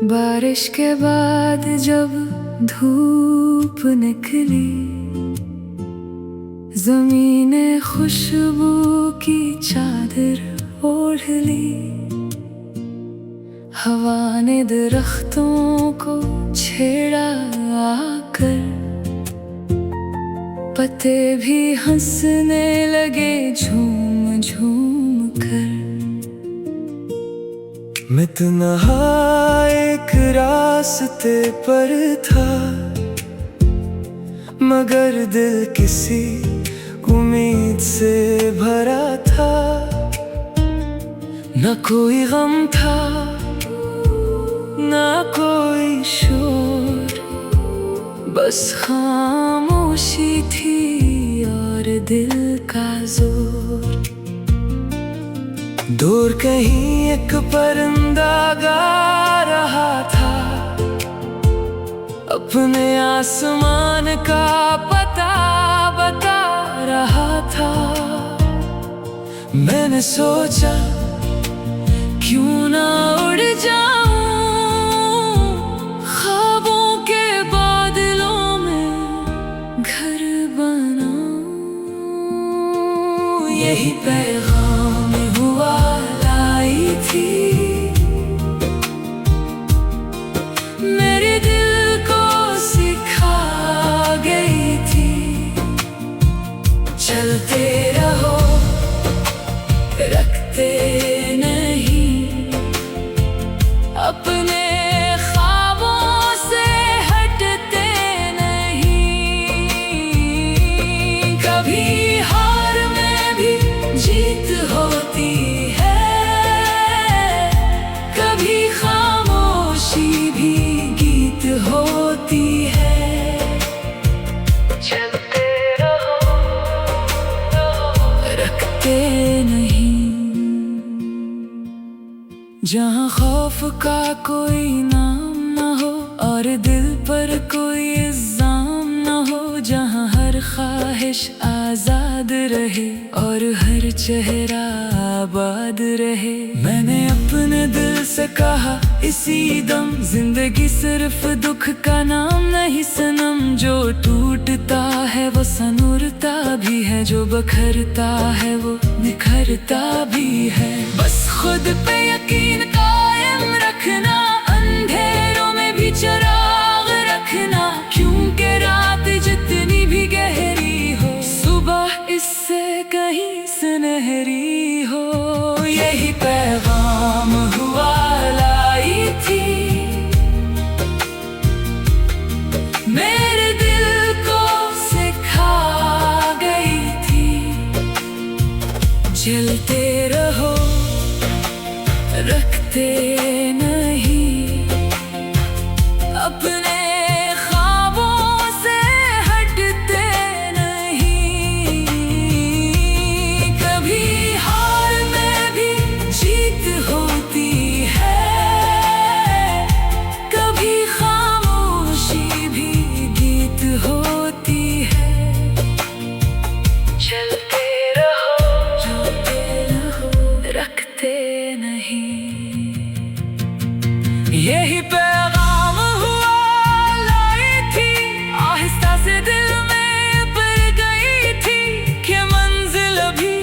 बारिश के बाद जब धूप निकली, ज़मीन ने खुशबू की चादर ओढ़ ली। हवा ने दरख्तों को छेड़ा आकर, पत्ते भी हंसने लगे झूम झूम कर। मैं तन्हा एक रास्ते पर था, मगर दिल किसी उम्मीद से भरा था। न कोई गम था, न कोई शोर, बस खामोशी थी और दिल का जोर। दूर कहीं एक परिंदा गा रहा था, अपने आसमान का पता बता रहा था। मैंने सोचा क्यों ना उड़ जाऊं, ख्वाबों के बादलों में घर बनाऊं। यही पैगाम हुआ लाई थी, मेरे दिल को सिखा गई थी। चलते रहो, रखते नहीं अपने ख्वाबों से, हटते नहीं। कभी हार में भी जीत होती है, कभी खामोशी भी गीत होती है। चलते रहो, रखते नहीं। जहाँ खौफ का कोई नाम न हो और दिल पर कोई इल्जाम न हो, जहाँ हर ख्वाहिश आजाद रहे और हर चेहरा आबाद रहे। मैंने अपने दिल से कहा इसी दम, जिंदगी सिर्फ दुख का नाम नहीं सनम। जो टूटता है वो सनूरता भी है, जो बखरता है वो निखरता भी है। बस खुद पे यकीन कायम रखना, अंधेरों में भी चिराग रखना। क्योंकि रात जितनी भी गहरी हो, सुबह इससे कहीं सुनहरी हो। यही पैगाम हुआ लाई थी, मेरे दिल को सिखा गई थी। चलते रहो, रखते नहीं अपने ख्वाबों से, हटते नहीं। कभी हार में भी जीत होती है, कभी खामोशी भी गीत होती है। चलते रहो, रखते नहीं। यही पैगाम हुआ लाई थी, आहिस्ता से दिल में उतर गई थी। कि मंजिल अभी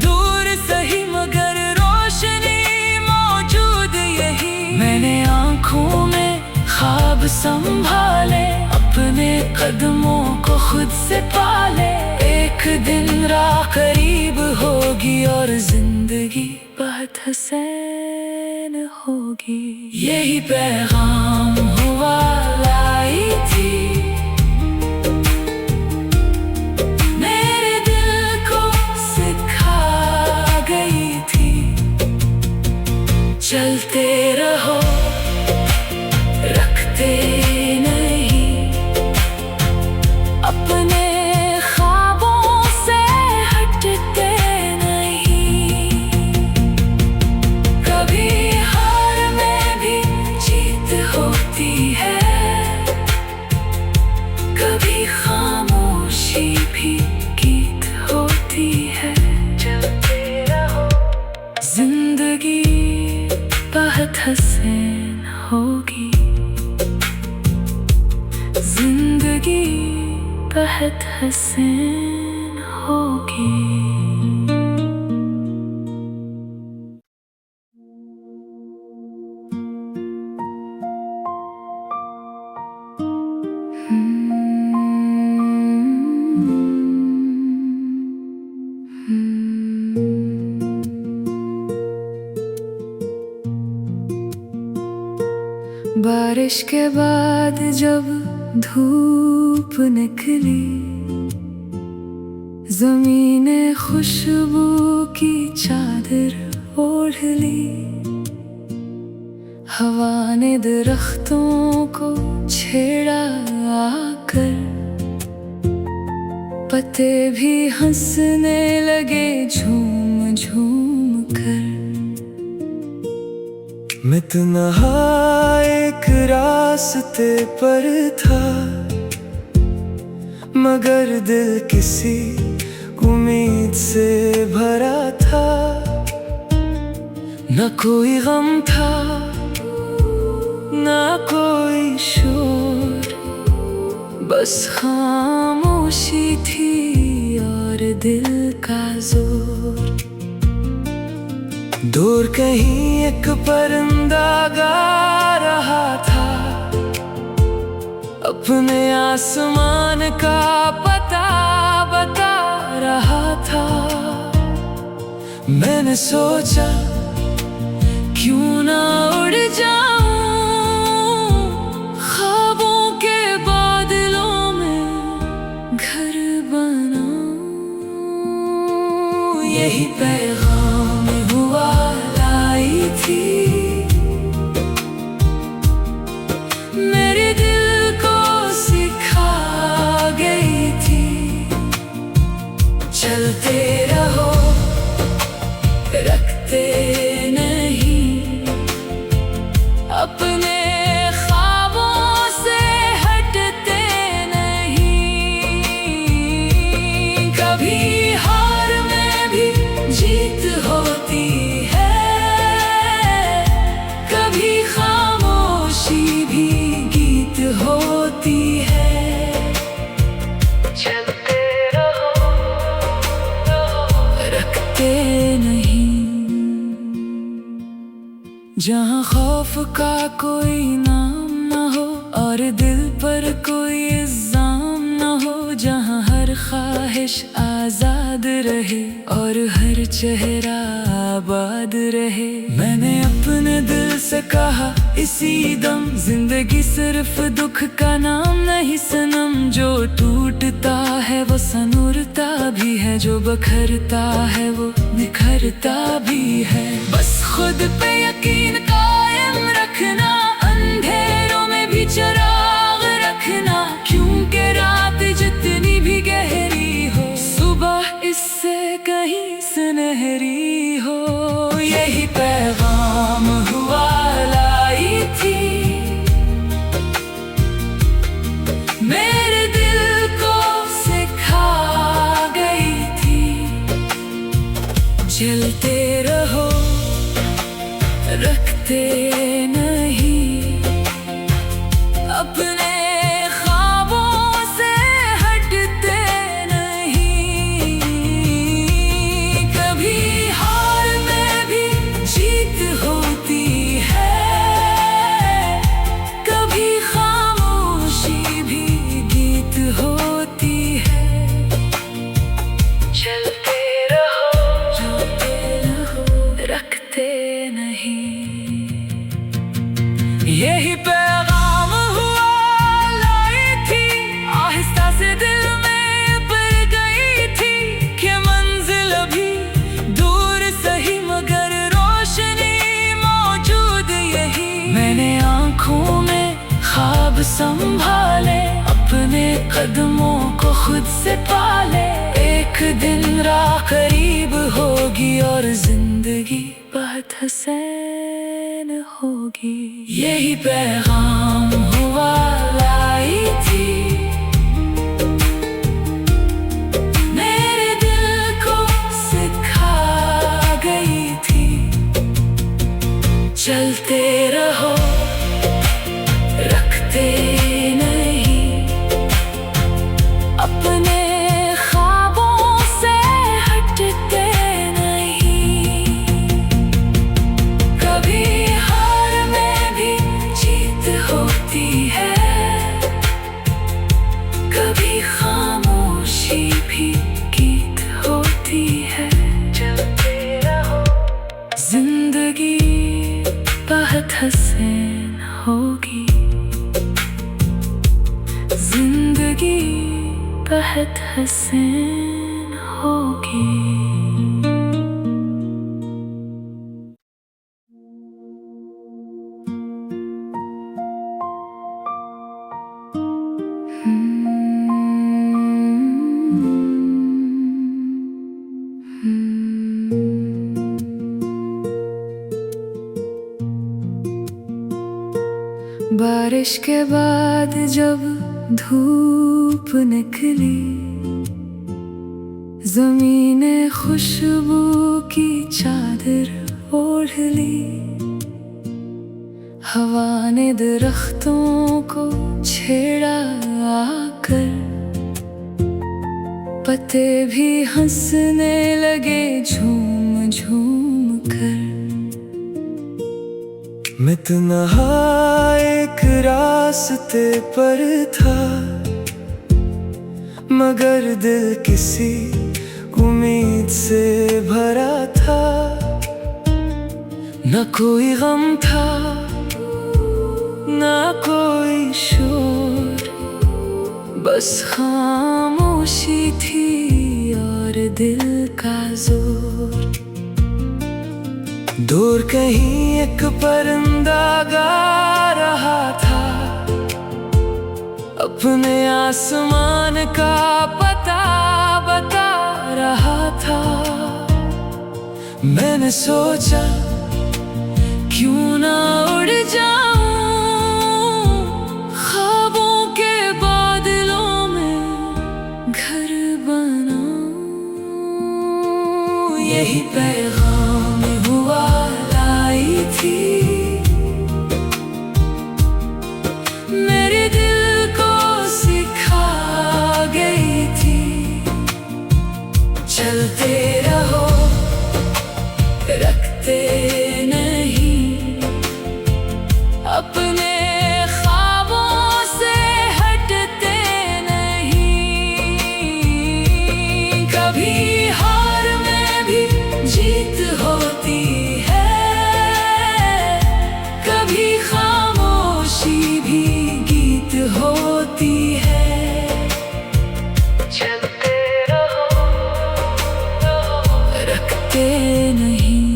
दूर सही मगर रोशनी मौजूद यही। मैंने आंखों में ख्वाब संभाले, अपने कदमों को खुद से पाले। एक दिन राह करीब होगी और जिंदगी बहुत हसीन होगी। यही पैगाम हुआ लाई थी, मेरे दिल को सिखा गई थी। चलते रहो, रखते नहीं अपने ख्वाबों से, हटते नहीं। कभी हार में भी जीत होती है, कभी खामोशी भी गीत होती है। चलते रहो, जिंदगी बहुत हसीन होगी। जिंदगी बहुत हसीन होगी। बारिश के बाद जब धूप निकली, ज़मीने खुशबू की चादर ओढ़ ली। हवा ने दरख्तों को छेड़ा आकर, पत्ते भी हंसने लगे झूम झूम कर। मैं तन्हा एक रास्ते पर था, मगर दिल किसी उम्मीद से भरा था। न कोई गम था, न कोई शोर, बस खामोशी थी और दिल का जोर। दूर कहीं एक परिंदा गा रहा था, अपने आसमान का पता बता रहा था। मैंने सोचा क्यों ना उड़ जाऊं, ख्वाबों के बादलों में घर बनाऊं। यही पैगाम हुआ लाई थी, मेरे दिल को सिखा गई थी। चलते रहो, रखते नहीं, अपने ख्वाबों से हटते नहीं। कभी हार में भी जीत होती है, कभी खामोशी भी गीत होती है। चलते रहो, रखते नहीं। जहाँ खौफ का कोई नाम न हो और दिल पर कोई इल्जाम न हो, जहाँ हर ख्वाहिश आजाद रहे और हर चेहरा आबाद रहे। मैंने अपने दिल से कहा इसी दम, जिंदगी सिर्फ दुख का नाम नहीं सनम। जो टूटता है वो सनूरता भी है, जो बखरता है वो निखरता भी है। बस खुद पे यकीन कायम रखना, अंधेरों में भी चिराग रखना। क्योंकि रात जितनी भी गहरी हो, सुबह इससे कहीं सुनहरी हो। यही पैगाम हुआ लाई थी, मेरे दिल को सिखा गई थी। चलते रहो, रखते नहीं, अपने ख्वाबों से हटते नहीं। कभी हार में भी जीत होती है, कभी खामोशी भी गीत होती है। चलते रहो, रखते नहीं। यही पैगाम हुआ लाई थी, आहिस्ता से दिल में पड़ गई थी। कि मंजिल अभी दूर सही, मगर रोशनी मौजूद यही। मैंने आंखों में ख्वाब संभाले, अपने कदमों को खुद से पाले। एक दिन राह करीब होगी और जिंदगी बहुत हसीन होगी। यही पैगाम हुआ लाई थी, मेरे दिल को सिखा गई थी। चलते रहो, जिंदगी बहुत हसीन होगी, जिंदगी बहुत हसीन होगी। बारिश के बाद जब धूप निकली, ज़मीन ने खुशबू की चादर ओढ़ ली। हवा ने दरख्तों को छेड़ा आकर, पत्ते भी हंसने लगे झूम झूम कर। मैं तन्हा एक रास्ते पर था, मगर दिल किसी उम्मीद से भरा था। न कोई गम था, न कोई शोर, बस खामोशी थी और दिल का जोर। दूर कहीं एक परिंदा गा रहा था, अपने आसमान का पता बता रहा था। मैंने सोचा क्यों ना उड़ जाऊं, ख्वाबों के बादलों में घर बनाऊं। यही पैगाम हुआ लाई थी, मेरे दिल को सिखा गई थी। चलते रहो, रखते नहीं, अपने ख्वाबों से हटते नहीं। कभी हार में भी जीत होती है, कभी खामोशी भी गीत होती है। चलते रहो, रखते नहीं।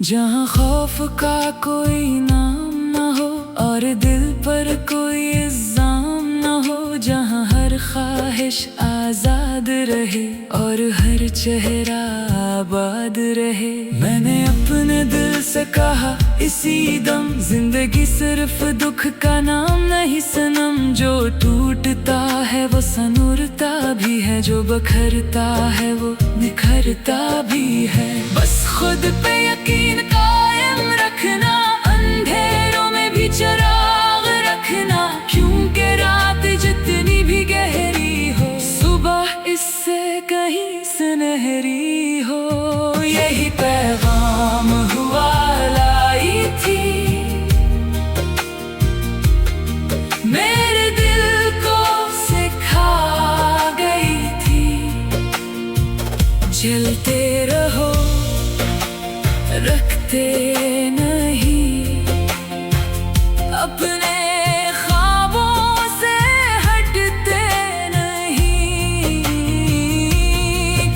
जहाँ खौफ का कोई नाम न हो और दिल पर कोई इल्जाम न हो, जहाँ हर ख्वाहिश आजाद रहे और हर चेहरा आबाद रहे। मैंने अपने दिल से कहा इसी दम, जिंदगी सिर्फ दुख का नाम नहीं सनम। जो टूटता है वो सनूरता भी है, जो बखरता है वो निखरता भी है। बस खुद पे यकीन कायम रखना, अंधेरों में भी चिराग रखना। क्योंकि रात जितनी भी गहरी हो, सुबह इससे कहीं सुनहरी हो। यही पैगाम हुआ लाई थी, मेरे दिल को सिखा गई थी। चलते रहो, रखते नहीं, अपने ख्वाबों से हटते नहीं।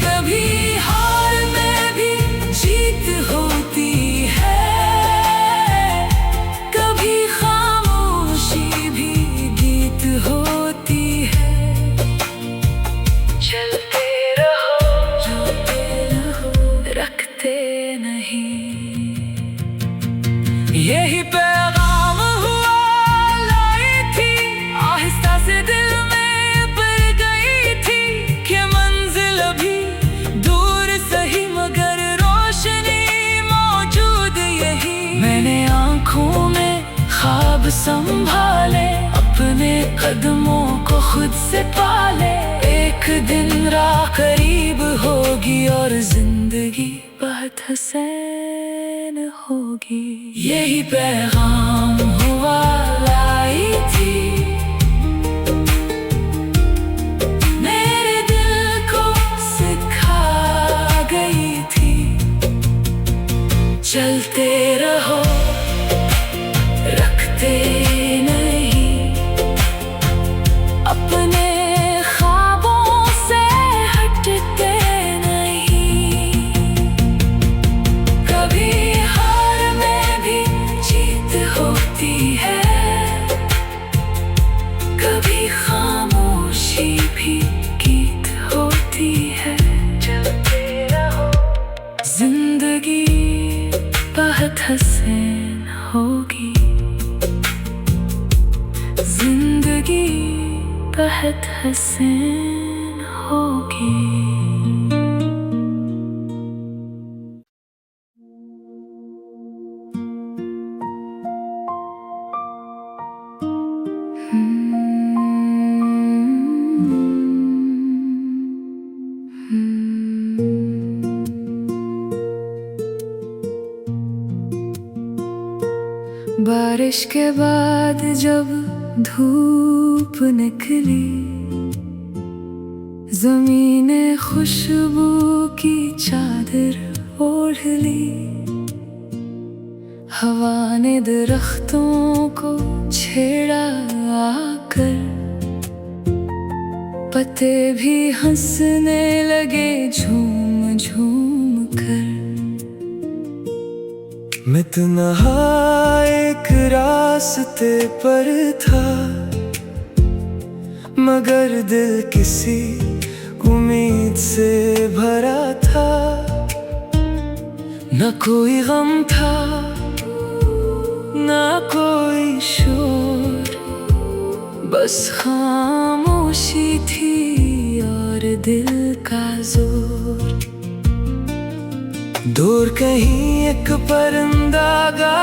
कभी हार में भी जीत होती है, कभी खामोशी भी गीत होती है। चलते रहो, रखते नहीं। यही पैगाम हुआ लाई थी, आहिस्ता से दिल में पड़ गई थी। कि मंजिल अभी दूर सही मगर रोशनी मौजूद यही। मैंने आँखों में ख्वाब संभाले, अपने कदमों को खुद से पाले। एक दिन राह करीब होगी और जिंदगी बहुत हसीन होगी। यही पैगाम हुआ लाई थी, मेरे दिल को सिखा गई थी। चलते रहो, रखते नहीं अपने ख्वाबों से हटते नहीं। कभी हार में भी जीत होती है, कभी खामोशी भी गीत होती है। चलते रहो, जिंदगी बहुत हसीन होगी, जिंदगी बहुत हसीन होगी। बारिश के बाद जब धूप निकली, ज़मीने खुशबू की चादर ओढ़ ली। हवा ने दरख्तों को छेड़ा आकर, पत्ते भी हंसने लगे झूम झूम कर। मैं तन्हा एक रास्ते पर था, मगर दिल किसी उम्मीद से भरा था। न कोई गम था, न कोई शोर, बस खामोशी थी और दिल का जोर। दूर कहीं एक परिंदा गा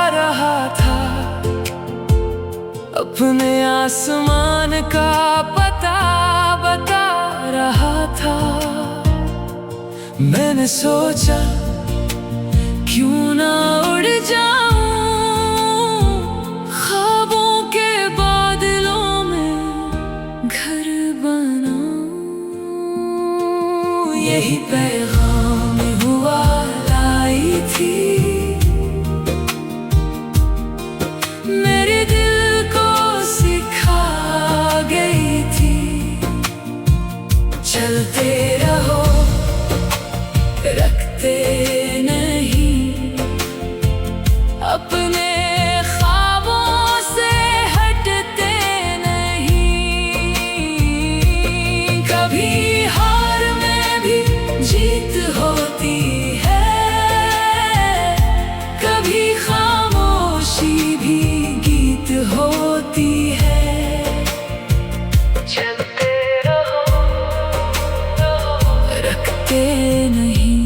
रहा था, अपने आसमान का पता बता रहा था। मैंने सोचा क्यों ना उड़ जाऊं, ख्वाबों के बादलों में घर बनाऊं। यही पैगाम हुआ लाई थी, मेरे दिल को सिखा गई थी। चलते रहो, रखते नहीं अपने ख्वाबों से हटते नहीं। कभी हार में भी जीत होती है, कभी खामोशी भी गीत होती है। चलते रहो, रखते नहीं।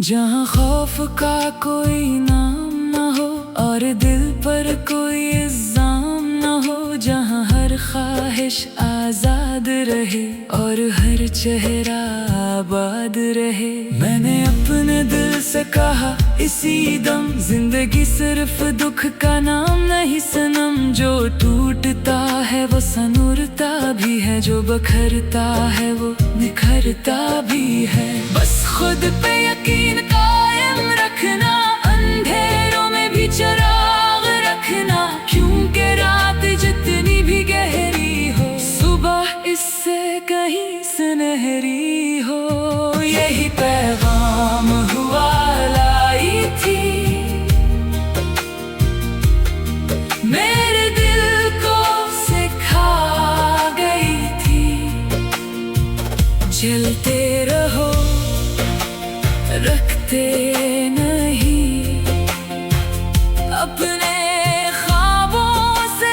जहाँ खौफ का कोई नाम न हो और दिल पर कोई इल्जाम न हो, जहाँ हर ख्वाहिश आजाद रहे और हर चेहरा आबाद रहे। मैंने अपने दिल से कहा इसी दम, जिंदगी सिर्फ दुख का नाम नहीं सनम। जो टूटता है वो सनूरता भी है, जो बखरता है वो निखरता भी है। बस खुद पे यकीन कायम रखना, अंधेरों में भी चिराग रखना। क्योंकि रात जितनी भी गहरी हो, सुबह इससे कहीं सुनहरी हो। यही पैगाम हुआ लाई थी, मेरे दिल को सिखा गई थी। चलते रहो, रखते नहीं अपने ख्वाबों से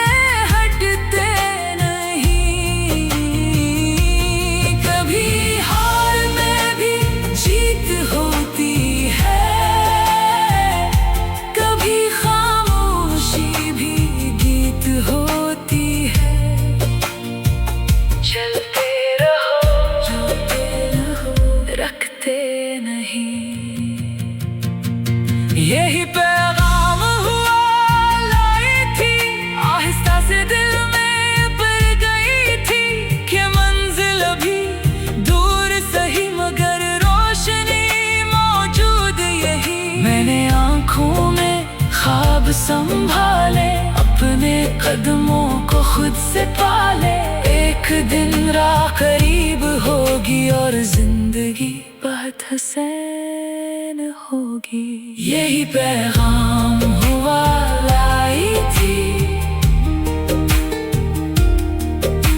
हटते नहीं। कभी हार में भी जीत होती है, कभी खामोशी भी गीत होती है। चलते रहो, रखते नहीं। यही पैगाम हुआ लाई थी, आहिस्ता से दिल में पड़ गई थी। कि मंजिल अभी दूर सही मगर रोशनी मौजूद अब संभाले, अपने कदमों को खुद से पाले। एक दिन राह करीब होगी और जिंदगी बहुत हसीन होगी। यही पैगाम हुआ लाई थी,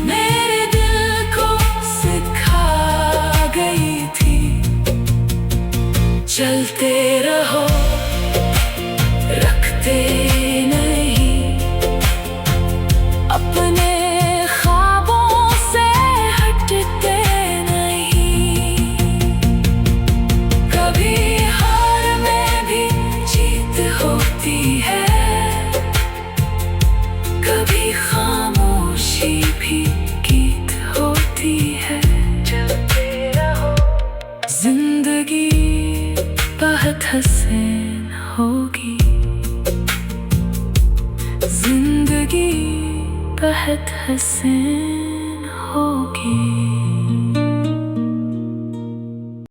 मेरे दिल को सिखा गई थी। चलते रहो, रखते नहीं, अपने ख्वाबों से हटते नहीं। कभी हार में भी जीत होती है, कभी खामोशी भी गीत होती है। चलते रहो, जिंदगी बहुत हसीन होगी। जिंदगी बहुत हसीन होगी।